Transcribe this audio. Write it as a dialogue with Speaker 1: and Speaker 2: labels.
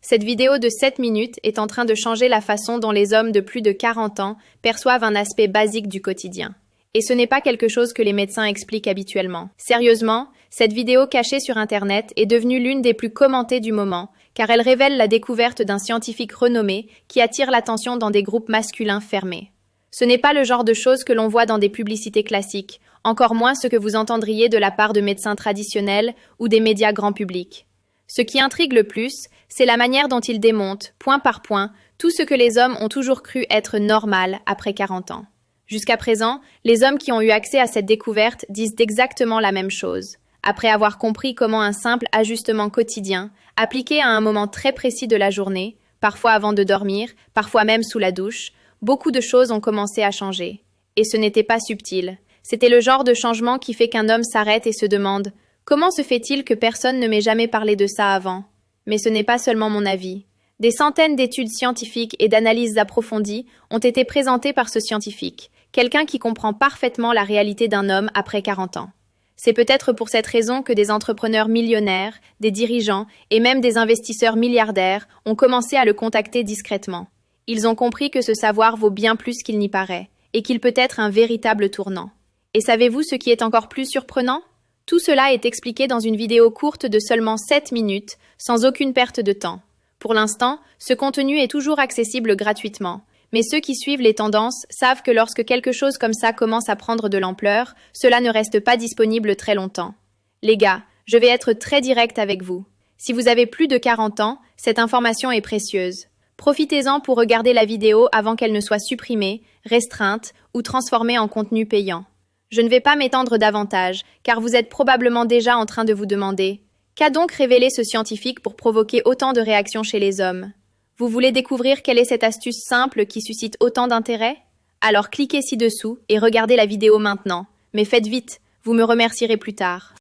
Speaker 1: Cette vidéo de 7 minutes est en train de changer la façon dont les hommes de plus de 40 ans perçoivent un aspect basique du quotidien. Et ce n'est pas quelque chose que les médecins expliquent habituellement. Sérieusement, cette vidéo cachée sur Internet est devenue l'une des plus commentées du moment, car elle révèle la découverte d'un scientifique renommé qui attire l'attention dans des groupes masculins fermés. Ce n'est pas le genre de choses que l'on voit dans des publicités classiques, encore moins ce que vous entendriez de la part de médecins traditionnels ou des médias grand public. Ce qui intrigue le plus, c'est la manière dont il démonte, point par point, tout ce que les hommes ont toujours cru être normal après 40 ans. Jusqu'à présent, les hommes qui ont eu accès à cette découverte disent exactement la même chose. Après avoir compris comment un simple ajustement quotidien, appliqué à un moment très précis de la journée, parfois avant de dormir, parfois même sous la douche, beaucoup de choses ont commencé à changer. Et ce n'était pas subtil. C'était le genre de changement qui fait qu'un homme s'arrête et se demande « Comment se fait-il que personne ne m'ait jamais parlé de ça avant ?» Mais ce n'est pas seulement mon avis. Des centaines d'études scientifiques et d'analyses approfondies ont été présentées par ce scientifique, quelqu'un qui comprend parfaitement la réalité d'un homme après 40 ans. C'est peut-être pour cette raison que des entrepreneurs millionnaires, des dirigeants et même des investisseurs milliardaires ont commencé à le contacter discrètement. Ils ont compris que ce savoir vaut bien plus qu'il n'y paraît, et qu'il peut être un véritable tournant. Et savez-vous ce qui est encore plus surprenant ? Tout cela est expliqué dans une vidéo courte de seulement 7 minutes, sans aucune perte de temps. Pour l'instant, ce contenu est toujours accessible gratuitement. Mais ceux qui suivent les tendances savent que lorsque quelque chose comme ça commence à prendre de l'ampleur, cela ne reste pas disponible très longtemps. Les gars, je vais être très direct avec vous. Si vous avez plus de 40 ans, cette information est précieuse. Profitez-en pour regarder la vidéo avant qu'elle ne soit supprimée, restreinte ou transformée en contenu payant. Je ne vais pas m'étendre davantage, car vous êtes probablement déjà en train de vous demander « Qu'a donc révélé ce scientifique pour provoquer autant de réactions chez les hommes ?» Vous voulez découvrir quelle est cette astuce simple qui suscite autant d'intérêt? Alors cliquez ci-dessous et regardez la vidéo maintenant. Mais faites vite, vous me remercierez plus tard.